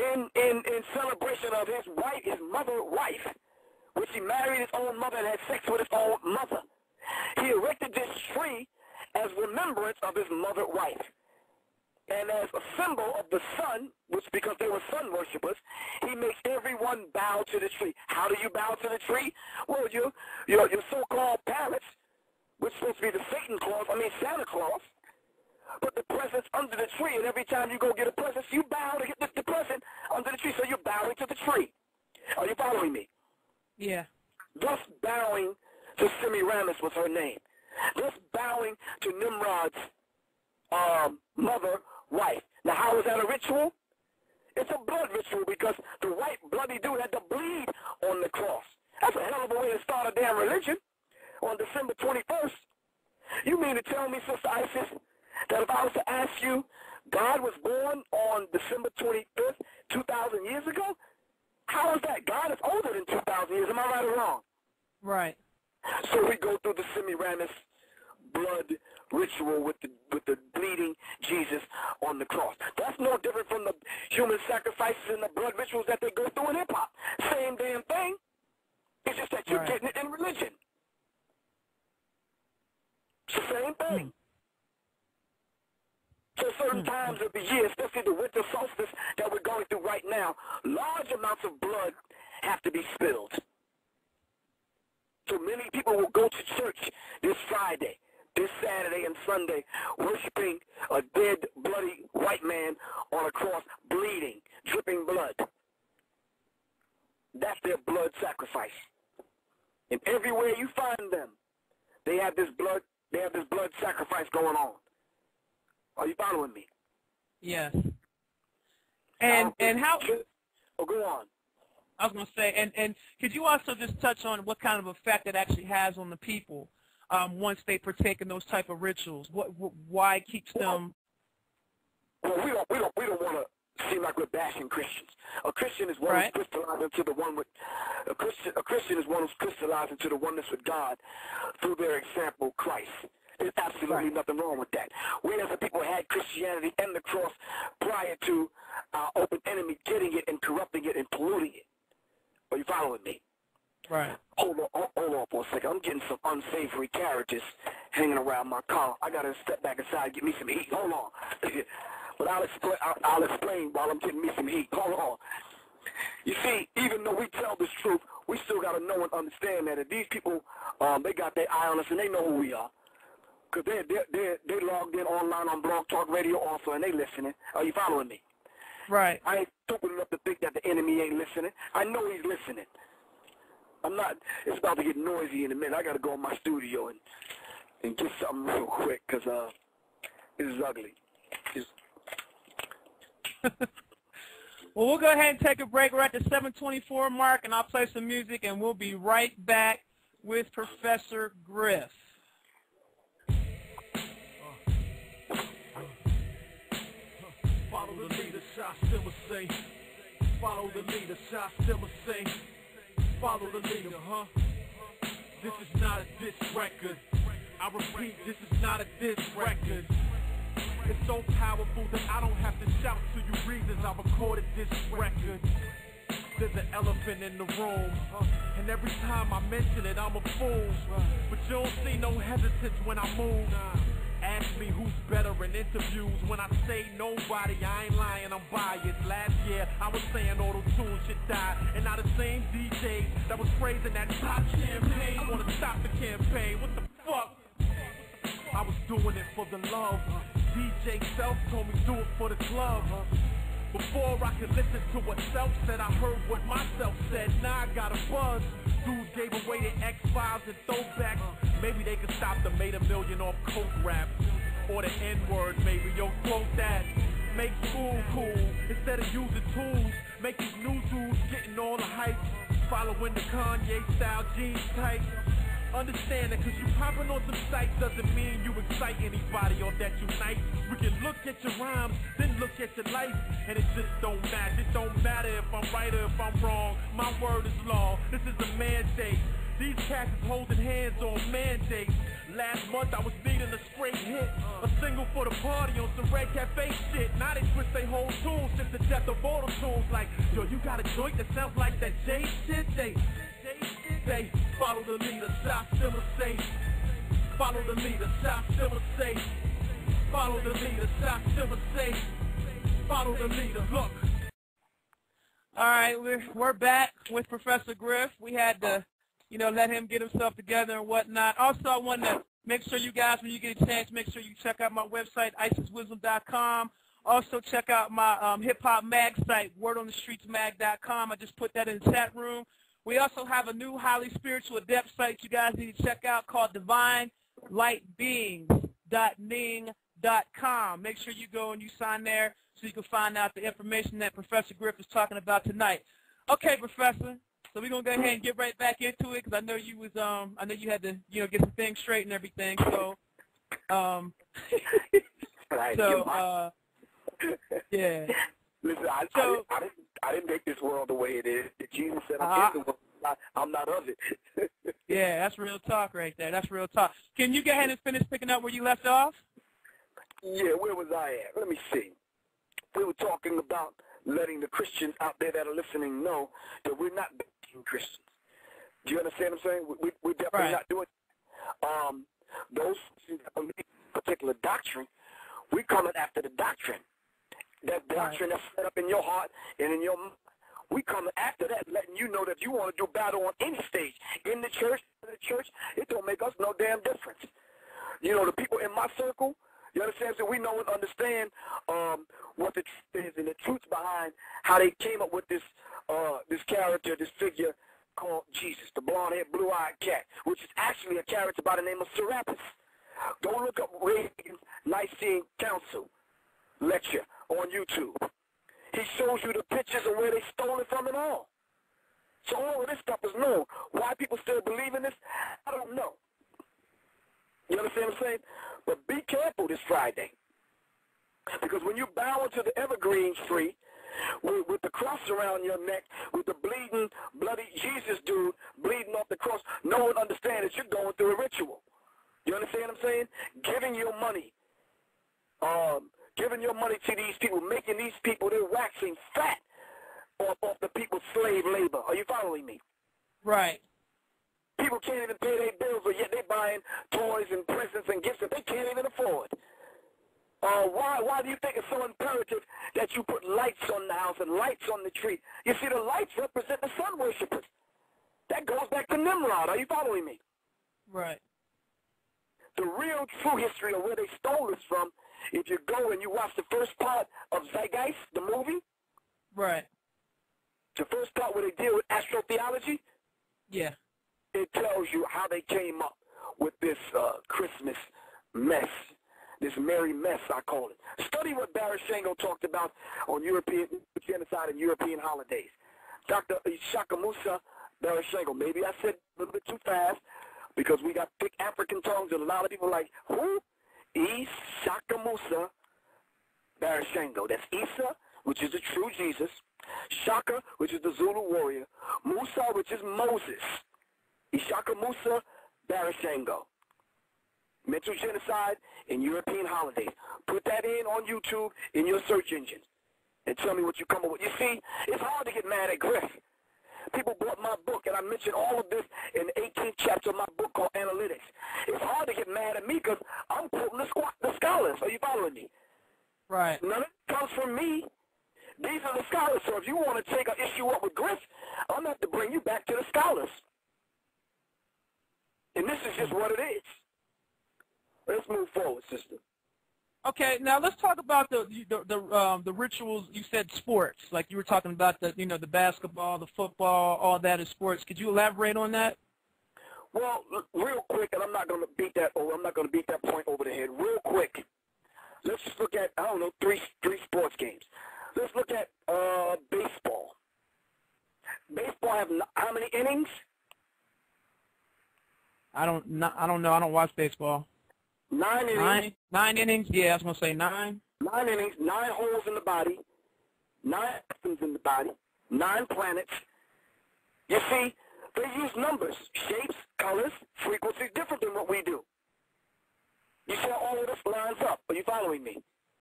in celebration of his wife, his wife, which he married his own mother and had sex with his own mother. He erected this tree as remembrance of his mother wife. And as a symbol of the sun, which because they were sun worshippers, he makes everyone bow to the tree. How do you bow to the tree? Well, your so-called parents, which is supposed to be the Santa Claus, put the presents under the tree, and every time you go get a present, you bow to get the present under the tree, so you're bowing to the tree. Are you following me? Yeah. Thus bowing to Semiramis was her name. Thus bowing to Nimrod's mother, wife. Now, how is that a ritual? It's a blood ritual because the white bloody dude had to bleed on the cross. That's a hell of a way to start a damn religion on December 21st. You mean to tell me, Sister Isis, that if I was to ask you, God was born on December 25th, 2,000 years ago? How is that? God is older than 2,000 years. Am I right or wrong? Right. So we go through the Semiramis blood ritual with the bleeding Jesus on the cross. That's no different from the human sacrifices and the blood rituals that they go through in hip-hop. Same damn thing. It's just that you're getting it in religion. It's the same thing. So certain times of the year, especially the winter solstice that we're going through right now, large amounts of blood have to be spilled. So many people will go to church this Friday, this Saturday and Sunday, worshiping a dead, bloody white man on a cross, bleeding, dripping blood. That's their blood sacrifice. And everywhere you find them, they have this blood sacrifice going on. Are you following me? Yes. And how? Oh, go on. I was going to say, and could you also just touch on what kind of effect it actually has on the people once they partake in those type of rituals? Why it keeps them? Well, we don't want to seem like we're bashing Christians. A Christian is one who's crystallized into the one with a Christian is one who's crystallized into the oneness with God through their example, Christ. There's absolutely nothing wrong with that. Whereas the people had Christianity and the cross prior to our open enemy getting it and corrupting it and polluting it. Are you following me? Right. Hold on for a second. I'm getting some unsavory characters hanging around my car. I got to step back inside and get me some heat. Hold on. But I'll explain while I'm getting me some heat. Hold on. You see, even though we tell this truth, we still got to know and understand that if these people, they got their eye on us and they know who we are. Because they logged in online on BlogTalkRadio also, and they listening. Are you following me? Right. I ain't stupid enough to think that the enemy ain't listening. I know he's listening. I'm not. It's about to get noisy in a minute. I got to go in my studio and get something real quick because this is ugly. Well, we'll go ahead and take a break. We're at the 7:24 mark, and I'll play some music, and we'll be right back with Professor Griff. Follow the leader, shot still a say. Follow the leader, shot still a say. Follow the leader, huh? This is not a diss record. I repeat, this is not a diss record. It's so powerful that I don't have to shout to you reasons I recorded this record. There's an elephant in the room, and every time I mention it, I'm a fool. But you don't see no hesitance when I move. Ask me who's better in interviews. When I say nobody, I ain't lying, I'm biased. Last year, I was saying auto-tune should die. And now the same DJs that was praising that top champagne wanna stop the campaign. What the fuck? I was doing it for the love. DJ Self told me do it for the club. Before I could listen to what Self said, I heard what myself said. Now I got a buzz. Dudes gave away their X-Files and throwbacks. Maybe they could stop the made a million off coke rap. Or the N-word, maybe. Yo, quote that. Make school cool instead of using tools. Make these new dudes getting all the hype. Following the Kanye style jeans type. Understand that because you popping on some sites doesn't mean you excite anybody or that you nice. We can look at your rhymes, then look at your life, and it just don't matter. It don't matter if I'm right or if I'm wrong. My word is law. This is a mandate. These cats is holding hands on mandates. Last month I was needing a straight hit, a single for the party on some Red Cafe shit. Now they switch they whole tunes since the death of auto tunes. Like, yo, you got a joint that sounds like that J shit? They follow the leader, stop, simmer, say. Follow the leader, stop, simmer, say. Follow the leader, stop, simmer, say. Follow the leader, look. All right, we're back with Professor Griff. We had to, let him get himself together and whatnot. Also, I want to make sure you guys, when you get a chance, make sure you check out my website, IsisWisdom.com. Also, check out my hip-hop mag site, wordonthestreetsmag.com. I just put that in the chat room. We also have a new highly spiritual adept site you guys need to check out called DivineLightBeings.ning.com. Make sure you go and you sign there so you can find out the information that Professor Griff is talking about tonight. Okay, Professor. So we're gonna go ahead and get right back into it because I know you was I know you had to get some things straight and everything. So yeah. Listen, I didn't make this world the way it is. Jesus said I'm in the world. I'm not of it. Yeah, that's real talk right there. That's real talk. Can you go ahead and finish picking up where you left off? Yeah, where was I at? Let me see. We were talking about letting the Christians out there that are listening know that we're not being Christians. Do you understand what I'm saying? We're definitely not doing it. Those that believe a particular doctrine, we're coming after the doctrine. That doctrine that's set up in your heart and in your mind. We coming after that, letting you know that if you want to do battle on any stage, in the church, it don't make us no damn difference. The people in my circle, you understand? So we know and understand what the truth is and the truth behind how they came up with this character, this figure called Jesus, the blonde-haired, blue-eyed cat, which is actually a character by the name of Serapis. Go look up Reagan's Nicene Council lecture on YouTube. He shows you the pictures of where they stole it from and all. So all of this stuff is known. Why people still believe in this, I don't know. You understand what I'm saying? But be careful this Friday. Because when you bow into the evergreen tree, with the cross around your neck, with the bleeding, bloody Jesus dude bleeding off the cross, no one understands that you're going through a ritual. You understand what I'm saying? Giving your money to these people, making these people, they're waxing fat off the people's slave labor. Are you following me? Right. People can't even pay their bills, but yet they're buying toys and presents and gifts that they can't even afford. Why do you think it's so imperative that you put lights on the house and lights on the tree? You see, the lights represent the sun worshipers. That goes back to Nimrod. Are you following me? Right. The real true history of where they stole this from, if you go and you watch the first part of Zeitgeist, the movie. Right. The first part where they deal with astrotheology. Yeah. It tells you how they came up with this Christmas mess, this merry mess, I call it. Study what Barashango talked about on European genocide and European holidays. Dr. Ishaka Musa Barashango, maybe I said a little bit too fast because we got thick African tongues and a lot of people like, who? Ishaka Musa Barashango. That's Isa, which is the true Jesus. Shaka, which is the Zulu warrior. Musa, which is Moses. Ishaka Musa Barashango. Mental genocide and European holidays. Put that in on YouTube in your search engine and tell me what you come up with. You see, it's hard to get mad at Griff. People bought my book, and I mentioned all of this in the 18th chapter of my book called Analytics. It's hard to get mad at me because I'm quoting the scholars. Are you following me? Right. None of it comes from me. These are the scholars. So if you want to take an issue up with Griff, I'm going to have to bring you back to the scholars. And this is just what it is. Let's move forward, sister. Okay, now let's talk about the rituals. You said sports, like you were talking about the the basketball, the football, all that is sports. Could you elaborate on that? Well, real quick, and I'm not going to beat that point over the head. Real quick, let's just look at three sports games. Let's look at baseball. Baseball have how many innings? I don't know. I don't watch baseball. 9 innings. Nine innings? Yeah, I was going to say 9. 9 innings, 9 holes in the body, 9 atoms in the body, 9 planets. You see, They use numbers, shapes, colors, frequencies different than what we do. You see how all of this lines up? Are you following me?